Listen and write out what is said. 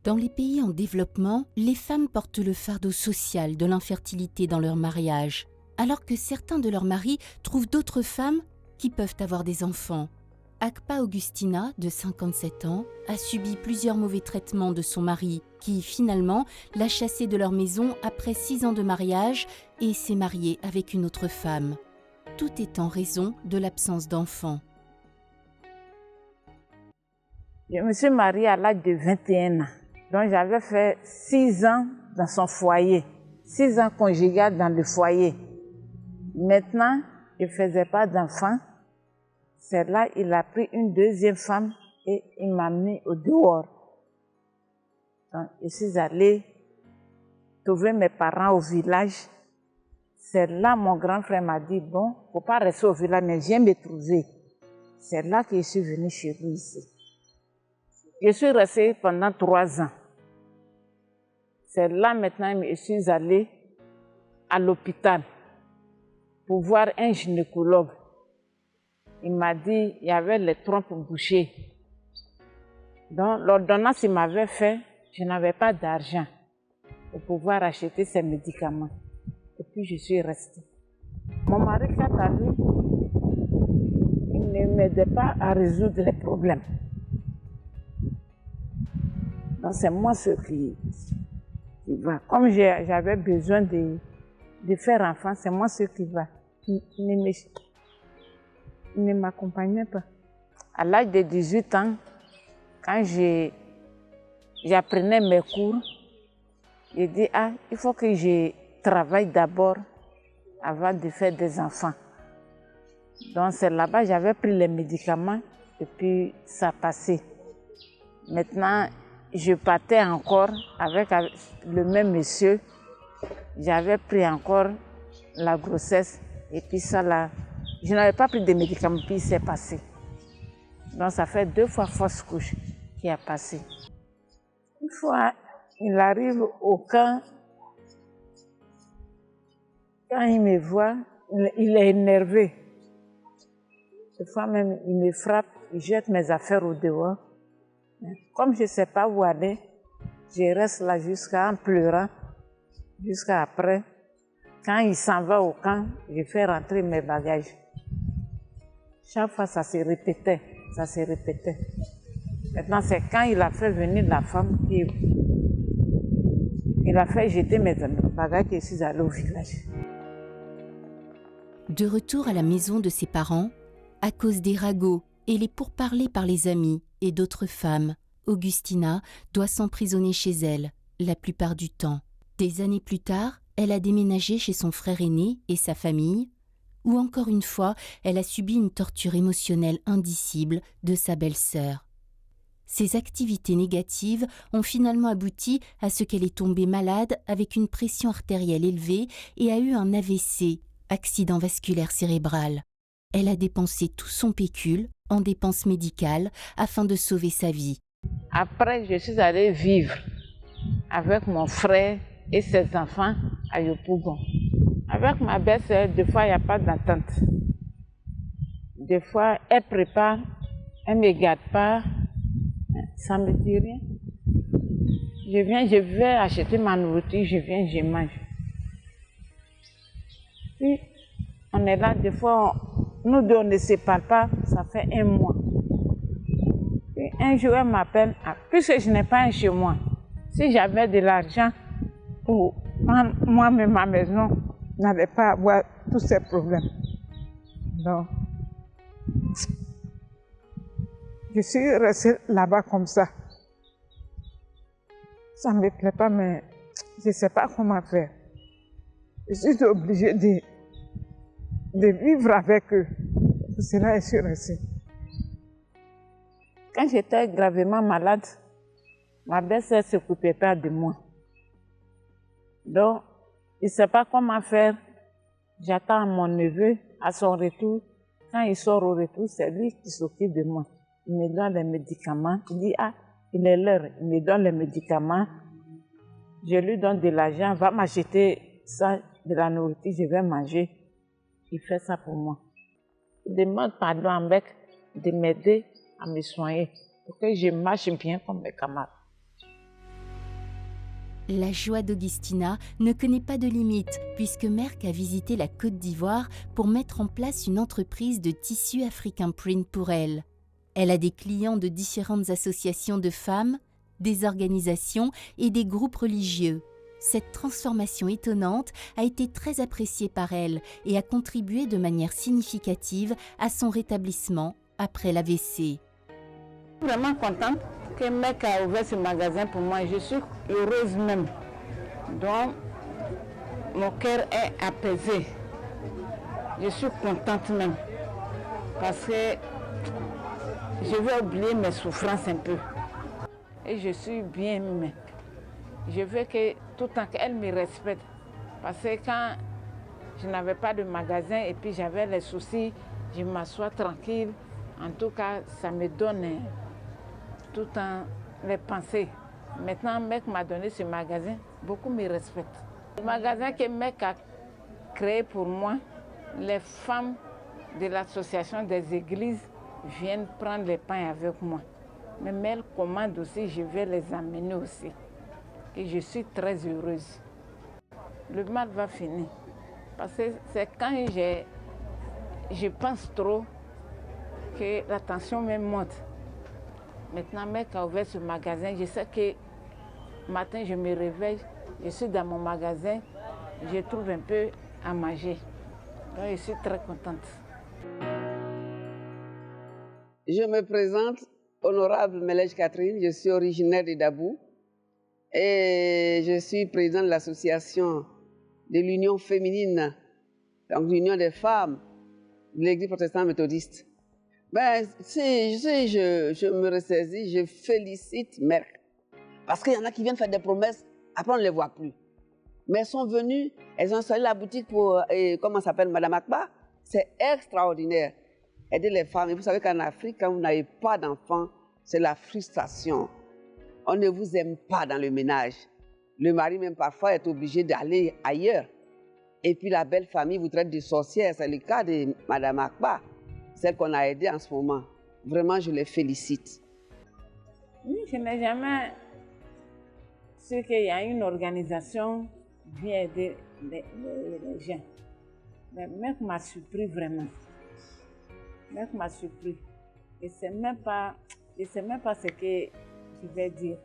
Dans les pays en développement, les femmes portent le fardeau social de l'infertilité dans leur mariage, alors que certains de leurs maris trouvent d'autres femmes qui peuvent avoir des enfants. Akpa Augustina, de 57 ans, a subi plusieurs mauvais traitements de son mari, qui finalement l'a chassée de leur maison après 6 ans de mariage et s'est mariée avec une autre femme. Tout est en raison de l'absence d'enfants. Je me suis mariée à l'âge de 21 ans. Donc j'avais fait 6 ans dans son foyer, 6 ans conjugal dans le foyer. Maintenant, je ne faisais pas d'enfants. C'est là il a pris une deuxième femme et il m'a mis au dehors. Donc je suis allée trouver mes parents au village. C'est là mon grand frère m'a dit, bon, il ne faut pas rester au village, mais viens me trouver. C'est là que je suis venue chez lui ici. Je suis restée pendant 3 ans. C'est là maintenant que je suis allée à l'hôpital pour voir un gynécologue. Il m'a dit qu'il y avait les trompes bouchées. Donc l'ordonnance qu'il m'avait fait, je n'avais pas d'argent pour pouvoir acheter ces médicaments. Et puis je suis restée. Mon mari, quant à lui, il ne m'aidait pas à résoudre les problèmes. Donc c'est moi ce qui va. Comme j'avais besoin de faire enfant, c'est moi ce qui va. Il ne m'accompagnait pas. À l'âge de 18 ans, quand j'apprenais mes cours, j'ai dit, il faut que je travaille d'abord avant de faire des enfants. Donc c'est là-bas, j'avais pris les médicaments et puis ça passait. Maintenant, je partais encore avec le même monsieur. J'avais pris encore la grossesse et puis ça là, je n'avais pas pris de médicaments puis c'est passé. Donc ça fait 2 fois fausse couche qui a passé. Une fois, il arrive au camp, quand il me voit, il est énervé. Des fois même, il me frappe, il jette mes affaires au dehors. Comme je ne sais pas où aller, je reste là en pleurant, jusqu'à après. Quand il s'en va au camp, je fais rentrer mes bagages. Chaque fois, ça se répétait, ça se répétait. Maintenant, c'est quand il a fait venir la femme qu'il a fait jeter mes bagages et je suis allée au village. De retour à la maison de ses parents, à cause des ragots et les pourparlers par les amis et d'autres femmes, Augustina doit s'emprisonner chez elle, la plupart du temps. Des années plus tard, elle a déménagé chez son frère aîné et sa famille, ou encore une fois, elle a subi une torture émotionnelle indicible de sa belle-sœur. Ces activités négatives ont finalement abouti à ce qu'elle est tombée malade avec une pression artérielle élevée et a eu un AVC, accident vasculaire cérébral. Elle a dépensé tout son pécule en dépenses médicales afin de sauver sa vie. Après, je suis allée vivre avec mon frère et ses enfants à Yopougon. Avec ma belle-sœur, des fois, il n'y a pas d'entente. Des fois, elle prépare, elle ne me garde pas, ça ne me dit rien. Je vais acheter ma nourriture, je viens, je mange. Puis, on est là, des fois, nous deux, on ne se parle pas, ça fait 1 mois. Puis, un jour, elle m'appelle, puisque je n'ai pas un chez moi, si j'avais de l'argent pour prendre moi-même ma maison, je n'allais pas avoir tous ces problèmes. Donc, je suis restée là-bas comme ça. Ça ne me plaît pas, mais je ne sais pas comment faire. Je suis obligée de vivre avec eux. Pour cela, je suis restée. Quand j'étais gravement malade, ma belle-sœur ne s'occupait pas de moi. Donc, je ne sais pas comment faire. J'attends mon neveu à son retour. Quand il sort au retour, c'est lui qui s'occupe de moi. Il me donne les médicaments. Il dit, il est l'heure. Il me donne les médicaments. Je lui donne de l'argent. Va m'acheter ça, de la nourriture, je vais manger. Il fait ça pour moi. Il demande pardon à mec de m'aider à me soigner pour que je marche bien comme mes camarades. La joie d'Augustina ne connaît pas de limite puisque Merck a visité la Côte d'Ivoire pour mettre en place une entreprise de tissu africain print pour elle. Elle a des clients de différentes associations de femmes, des organisations et des groupes religieux. Cette transformation étonnante a été très appréciée par elle et a contribué de manière significative à son rétablissement après l'AVC. Vraiment contente que Merck a ouvert ce magasin pour moi. Je suis heureuse même. Donc, mon cœur est apaisé. Je suis contente même. Parce que je vais oublier mes souffrances un peu. Et je suis bien même. Je veux que tout le temps qu'elle me respecte. Parce que quand je n'avais pas de magasin et puis j'avais les soucis, je m'assois tranquille. En tout cas, ça me donne tout le temps les pensées. Maintenant, Merck m'a donné ce magasin, beaucoup me respectent. Le magasin que Merck a créé pour moi, les femmes de l'association des églises viennent prendre les pains avec moi. Même elles commandent aussi, je vais les amener aussi. Et je suis très heureuse. Le mal va finir. Parce que c'est quand je pense trop que la tension me monte. Maintenant, Merck a ouvert ce magasin. Je sais que matin, je me réveille, je suis dans mon magasin, je trouve un peu à manger. Donc, je suis très contente. Je me présente, honorable Melej Catherine, je suis originaire de Dabou et je suis présidente de l'association de l'Union féminine, donc l'Union des femmes de l'Église protestante méthodiste. Si je me ressaisis, je félicite Merck. Parce qu'il y en a qui viennent faire des promesses, après on ne les voit plus. Mais elles sont venues, elles ont installé la boutique pour, comment s'appelle, Madame Akba. C'est extraordinaire. Aider les femmes. Et vous savez qu'en Afrique, quand vous n'avez pas d'enfants, c'est la frustration. On ne vous aime pas dans le ménage. Le mari même parfois est obligé d'aller ailleurs. Et puis la belle famille vous traite de sorcière. C'est le cas de Madame Akba, celle qu'on a aidée en ce moment. Vraiment, je les félicite. Oui, je n'ai jamais su qu'il y a une organisation qui vient aider les gens. Mais Merck m'a surpris vraiment. Merck m'a surpris. Je ne sais même pas ce que je vais dire.